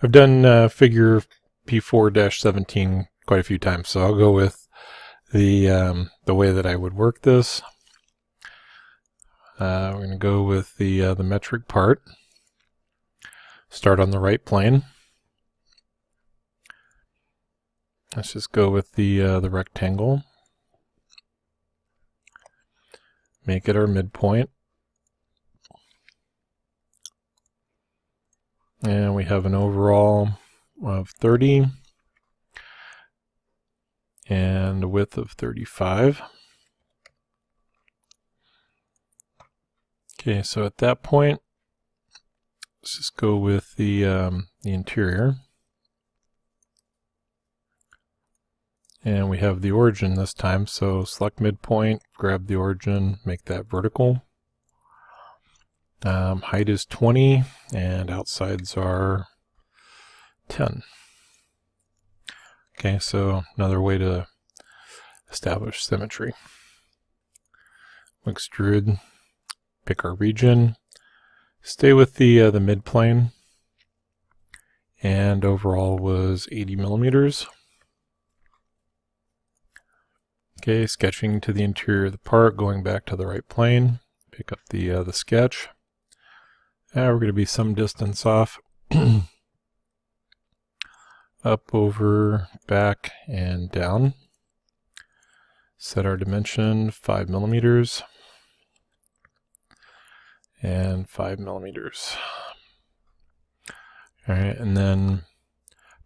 I've done figure P4-17 quite a few times, so I'll go with the way that I would work this. We're going to go with the metric part. Start on the right plane. Let's just go with the rectangle. Make it our midpoint. And we have an overall of 30 and a width of 35. Okay, so at that point, let's just go with the interior. And we have the origin this time, so select midpoint, grab the origin, make that vertical. Height is 20 and outsides are 10. Okay, so another way to establish symmetry. Extrude, pick our region, stay with the midplane, and overall was 80 millimeters. Okay, sketching to the interior of the part, going back to the right plane, pick up the sketch. We're going to be some distance off. Up, over, back, and down. Set our dimension 5 millimeters and 5 millimeters. Alright, and then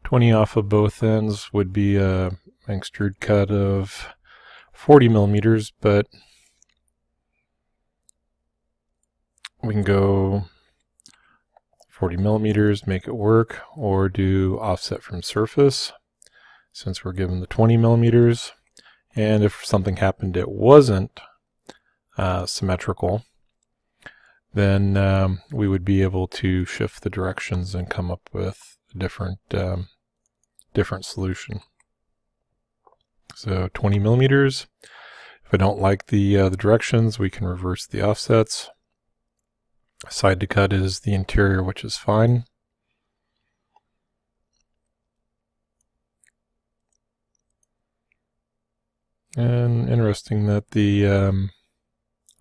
20 off of both ends would be an extrude cut of 40 millimeters, but we can go 40 millimeters, make it work, or do offset from surface since we're given the 20 millimeters. And if something happened it wasn't symmetrical, then we would be able to shift the directions and come up with a different solution. So 20 millimeters. If I don't like the directions, we can reverse the offsets. Side to cut is the interior, which is fine. And interesting that the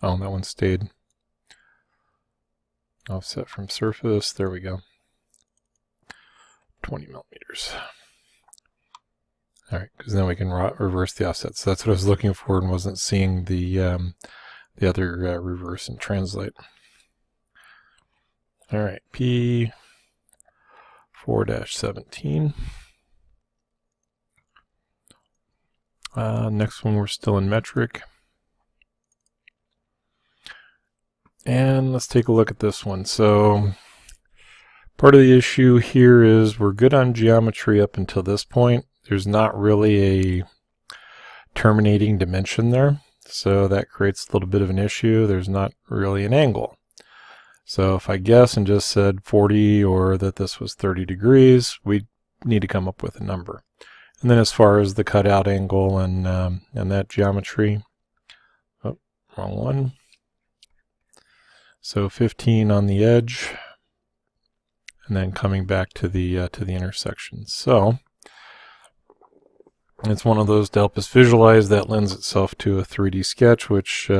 oh, that one stayed. Offset from surface, there we go. 20 millimeters. Alright, because then we can reverse the offset. So that's what I was looking for and wasn't seeing the other reverse and translate. Alright, P4-17. Next one, we're still in metric. And let's take a look at this one. So part of the issue here is we're good on geometry up until this point. There's not really a terminating dimension there, so that creates a little bit of an issue. There's not really an angle. So if I guess and just said 40 or that this was 30 degrees, we need to come up with a number. And then as far as the cutout angle and that geometry, oh, wrong one. So 15 on the edge, and then coming back to the intersection. So it's one of those to help us visualize that lends itself to a 3D sketch, which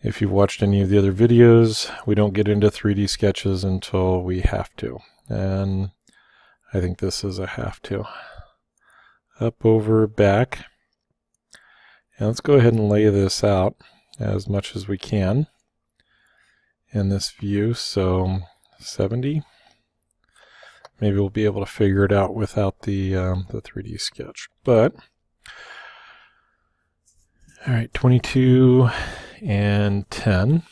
if you've watched any of the other videos, we don't get into 3D sketches until we have to. And I think this is a have to. Up, over, back. And let's go ahead and lay this out as much as we can in this view. So 70. Maybe we'll be able to figure it out without the 3D sketch. But all right, 22 and 10.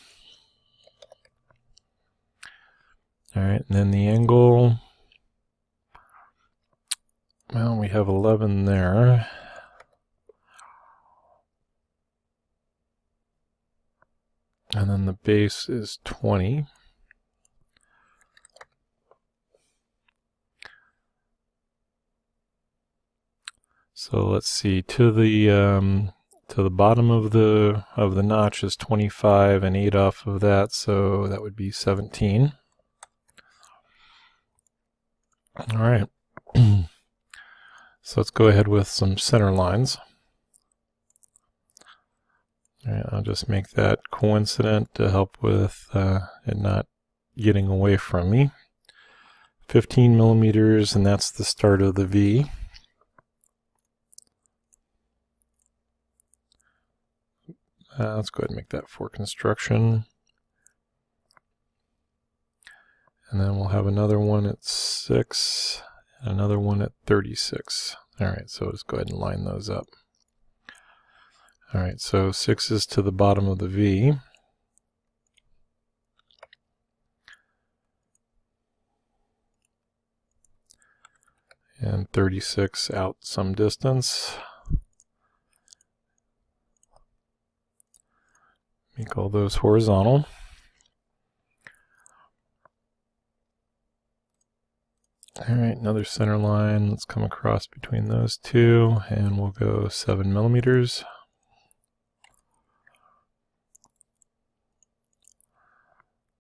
All right, and then the angle. Well, we have 11 there. And then the base is 20. So let's see, to the bottom of the notch is 25 and 8 off of that, so that would be 17. All right. So let's go ahead with some center lines. All right, I'll just make that coincident to help with it not getting away from me. 15 millimeters, and that's the start of the V. Let's go ahead and make that for construction. And then we'll have another one at 6, and another one at 36. All right, so let's go ahead and line those up. All right, so 6 is to the bottom of the V. And 36 out some distance. Make all those horizontal. All right, another center line. Let's come across between those two, and we'll go 7 millimeters.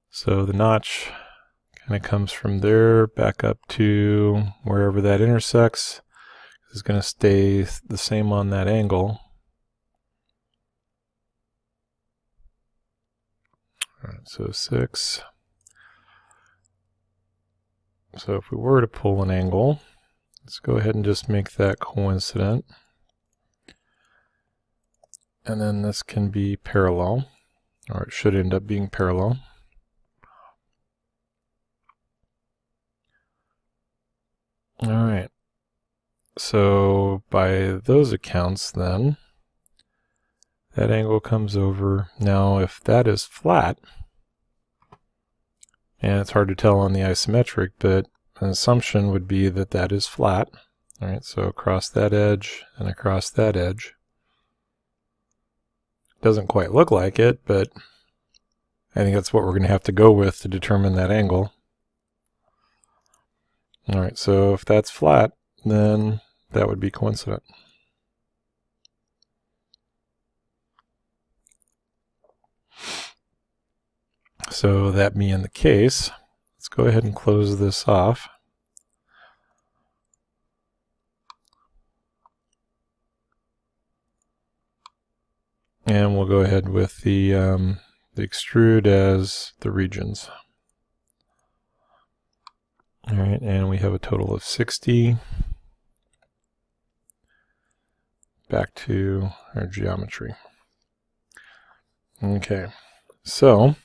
So the notch kind of comes from there back up to wherever that intersects. It's going to stay the same on that angle. All right, so 6. So if we were to pull an angle, let's go ahead and just make that coincident. And then this can be parallel, or it should end up being parallel. All right. So by those accounts then, that angle comes over. Now if that is flat, and it's hard to tell on the isometric, but an assumption would be that that is flat. All right, so across that edge and across that edge. Doesn't quite look like it, but I think that's what we're going to have to go with to determine that angle. All right, so if that's flat, then that would be coincident. So that being the case, let's go ahead and close this off. And we'll go ahead with the extrude as the regions. All right, and we have a total of 60. Back to our geometry. Okay, so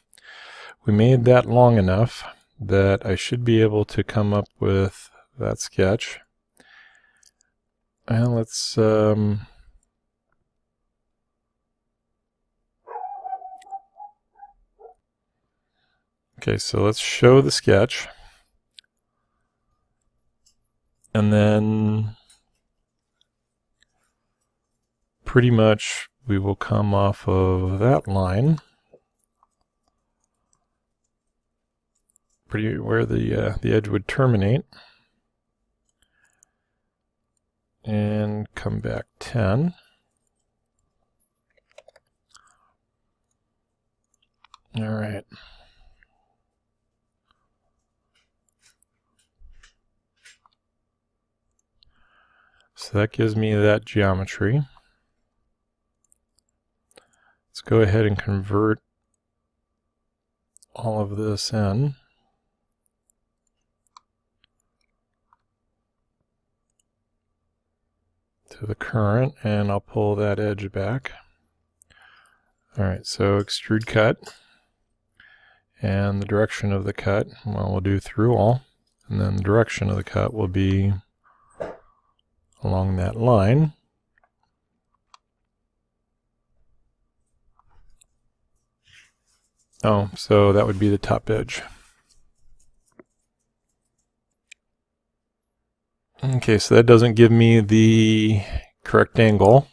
we made that long enough that I should be able to come up with that sketch. And let's okay, so let's show the sketch. And then pretty much we will come off of that line, pretty where the edge would terminate, and come back 10. All right. So that gives me that geometry. Let's go ahead and convert all of this in. To the current, and I'll pull that edge back. All right, so extrude cut. And the direction of the cut, well, we'll do through all. And then the direction of the cut will be along that line. Oh, so that would be the top edge. Okay, so that doesn't give me the correct angle.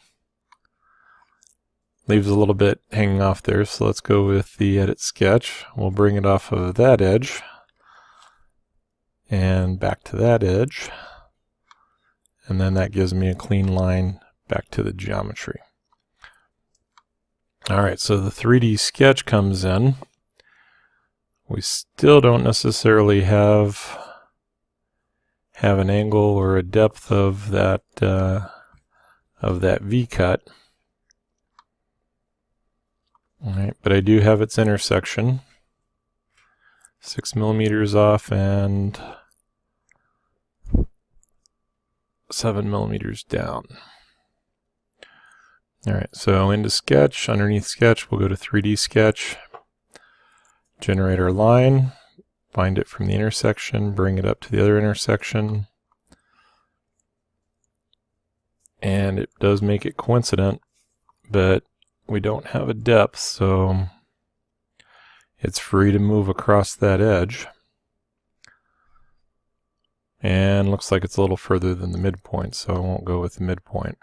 Leaves a little bit hanging off there, so let's go with the edit sketch. We'll bring it off of that edge and back to that edge. And then that gives me a clean line back to the geometry. All right, so the 3D sketch comes in. We still don't necessarily have have an angle or a depth of that V cut. All right, but I do have its intersection, 6 millimeters off and 7 millimeters down. All right, so into Sketch, underneath Sketch, we'll go to 3D Sketch, generate our line, find it from the intersection, bring it up to the other intersection, and it does make it coincident, but we don't have a depth, so it's free to move across that edge. And looks like it's a little further than the midpoint, so I won't go with the midpoint.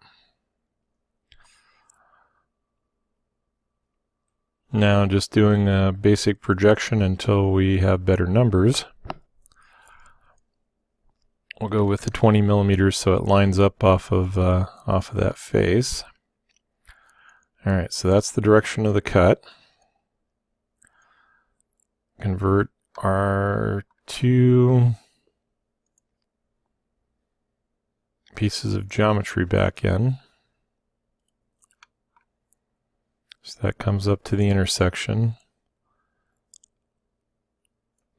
Now just doing a basic projection until we have better numbers. We'll go with the 20 millimeters so it lines up off of that face. All right, so that's the direction of the cut. Convert our two pieces of geometry back in. So that comes up to the intersection.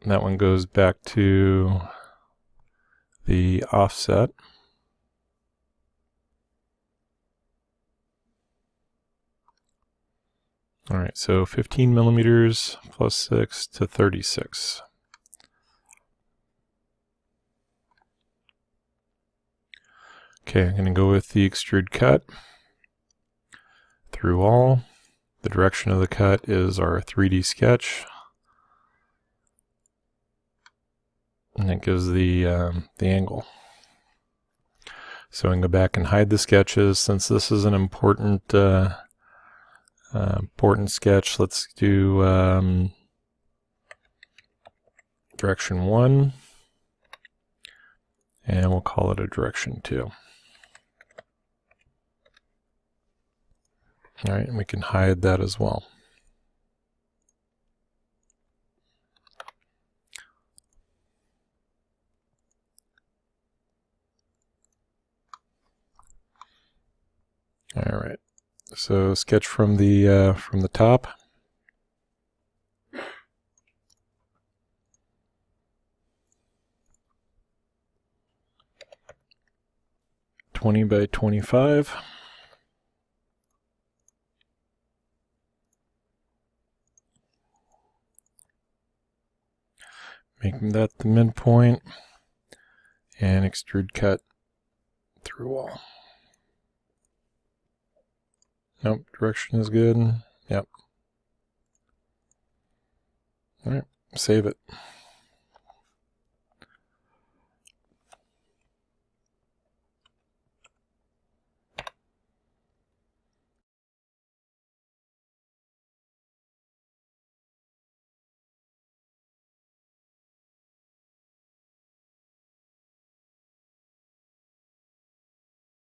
And that one goes back to the offset. All right, so 15 millimeters plus 6 to 36. Okay, I'm going to go with the Extrude Cut through all. The direction of the cut is our 3D sketch. And it gives the angle. So I can go back and hide the sketches. Since this is an important sketch, let's do direction 1, and we'll call it a direction 2. All right, and we can hide that as well. All right, so sketch from the top. (20 by 25). Making that the midpoint, and Extrude Cut through all. Nope, direction is good. Yep. All right, save it.